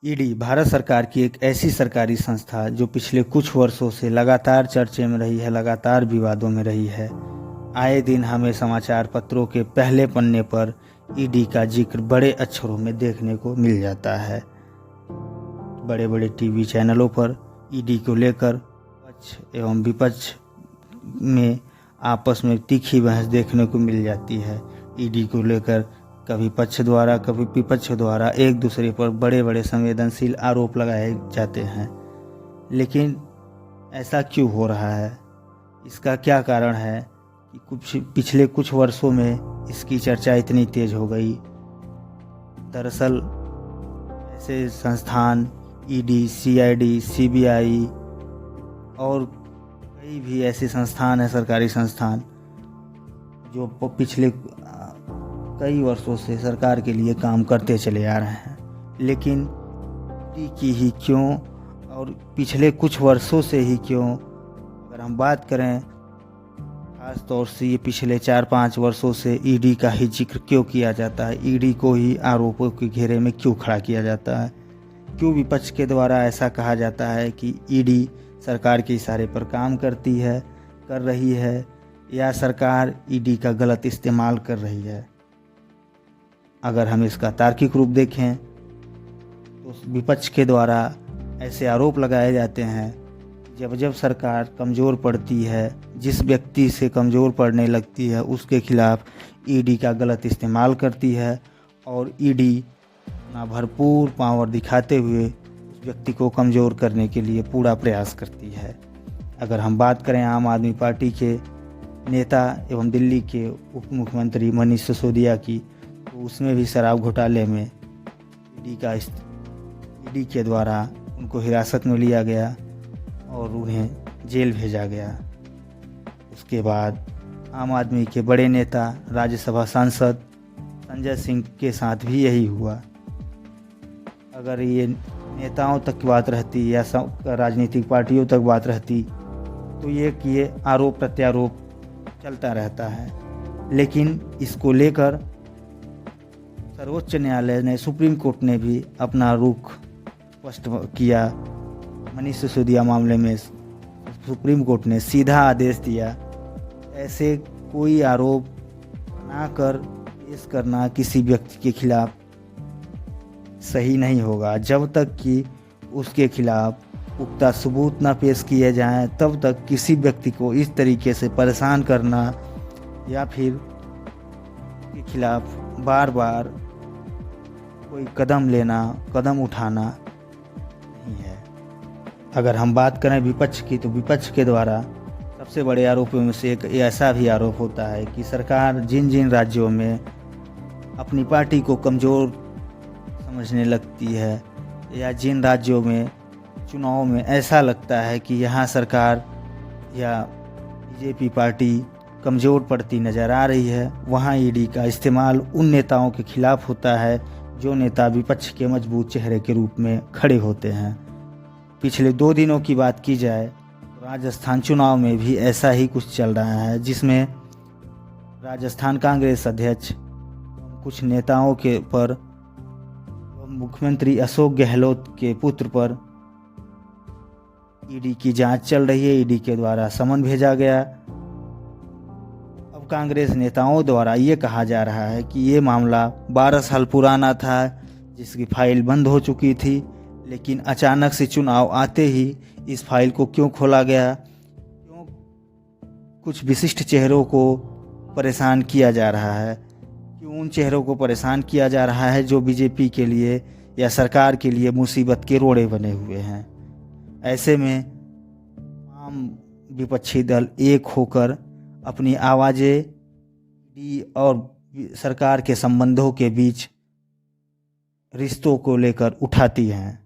ED Bharat सरकार की एक ऐसी सरकारी संस्था जो पिछले कुछ वर्षों से लगातार चर्चे में रही है, लगातार विवादों में रही है। आए दिन हमें समाचार पत्रों के पहले पन्ने पर ईडी का जिक्र बड़े अक्षरों में देखने को मिल जाता है। बड़े बड़े टीवी चैनलों पर ईडी को लेकर पक्ष एवं विपक्ष में आपस में तीखी बहस देखने को मिल जाती है। ईडी को लेकर कभी पक्ष द्वारा कभी विपक्ष द्वारा एक दूसरे पर बड़े बड़े संवेदनशील आरोप लगाए जाते हैं। लेकिन ऐसा क्यों हो रहा है? इसका क्या कारण है कि पिछले कुछ वर्षों में इसकी चर्चा इतनी तेज हो गई? दरअसल ऐसे संस्थान ईडी, सीआईडी, सीबीआई और कई भी ऐसे संस्थान हैं, सरकारी संस्थान, जो पिछले कई वर्षों से सरकार के लिए काम करते चले आ रहे हैं। लेकिन ईडी की ही क्यों, और पिछले कुछ वर्षों से ही क्यों, अगर हम बात करें खास तौर से ये पिछले 4-5 वर्षों से ईडी का ही जिक्र क्यों किया जाता है? ईडी को ही आरोपों के घेरे में क्यों खड़ा किया जाता है? क्यों विपक्ष के द्वारा ऐसा कहा जाता है कि ईडी सरकार के इशारे पर काम कर रही है, या सरकार ईडी का गलत इस्तेमाल कर रही है? अगर हम इसका तार्किक रूप देखें तो विपक्ष के द्वारा ऐसे आरोप लगाए जाते हैं, जब जब सरकार कमज़ोर पड़ती है, जिस व्यक्ति से कमज़ोर पड़ने लगती है उसके खिलाफ ईडी का गलत इस्तेमाल करती है, और ईडी अपना भरपूर पावर दिखाते हुए उस व्यक्ति को कमज़ोर करने के लिए पूरा प्रयास करती है। अगर हम बात करें आम आदमी पार्टी के नेता एवं दिल्ली के उप मुख्यमंत्री मनीष सिसोदिया की, तो उसमें भी शराब घोटाले में ईडी के द्वारा उनको हिरासत में लिया गया और उन्हें जेल भेजा गया। उसके बाद आम आदमी के बड़े नेता राज्यसभा सांसद संजय सिंह के साथ भी यही हुआ। अगर ये नेताओं तक की बात रहती या राजनीतिक पार्टियों तक बात रहती तो ये आरोप प्रत्यारोप चलता रहता है। लेकिन इसको लेकर सर्वोच्च न्यायालय ने, सुप्रीम कोर्ट ने भी अपना रुख स्पष्ट किया। मनीष सिसोदिया मामले में सुप्रीम कोर्ट ने सीधा आदेश दिया, ऐसे कोई आरोप ना कर पेश करना किसी व्यक्ति के खिलाफ सही नहीं होगा। जब तक कि उसके खिलाफ पुख्ता सबूत ना पेश किए जाएं, तब तक किसी व्यक्ति को इस तरीके से परेशान करना या फिर के खिलाफ बार बार कोई कदम उठाना नहीं है। अगर हम बात करें विपक्ष की, तो विपक्ष के द्वारा सबसे बड़े आरोपों में से एक ऐसा भी आरोप होता है कि सरकार जिन जिन राज्यों में अपनी पार्टी को कमज़ोर समझने लगती है, या जिन राज्यों में चुनाव में ऐसा लगता है कि यहाँ सरकार या बीजेपी पार्टी कमज़ोर पड़ती नज़र आ रही है, वहाँ ईडी का इस्तेमाल उन नेताओं के खिलाफ होता है जो नेता विपक्ष के मजबूत चेहरे के रूप में खड़े होते हैं। पिछले 2 दिनों की बात की जाए तो राजस्थान चुनाव में भी ऐसा ही कुछ चल रहा है, जिसमें राजस्थान कांग्रेस अध्यक्ष कुछ नेताओं के पर, मुख्यमंत्री अशोक गहलोत के पुत्र पर ईडी की जांच चल रही है। ईडी के द्वारा समन भेजा गया। अब कांग्रेस नेताओं द्वारा ये कहा जा रहा है कि ये मामला 12 साल पुराना था, जिसकी फाइल बंद हो चुकी थी, लेकिन अचानक से चुनाव आते ही इस फाइल को क्यों खोला गया? क्यों कुछ विशिष्ट चेहरों को परेशान किया जा रहा है? क्यों उन चेहरों को परेशान किया जा रहा है जो बीजेपी के लिए या सरकार के लिए मुसीबत के रोड़े बने हुए हैं? ऐसे में तमाम विपक्षी दल एक होकर अपनी आवाज़ें ईडी और सरकार के संबंधों के बीच रिश्तों को लेकर उठाती हैं।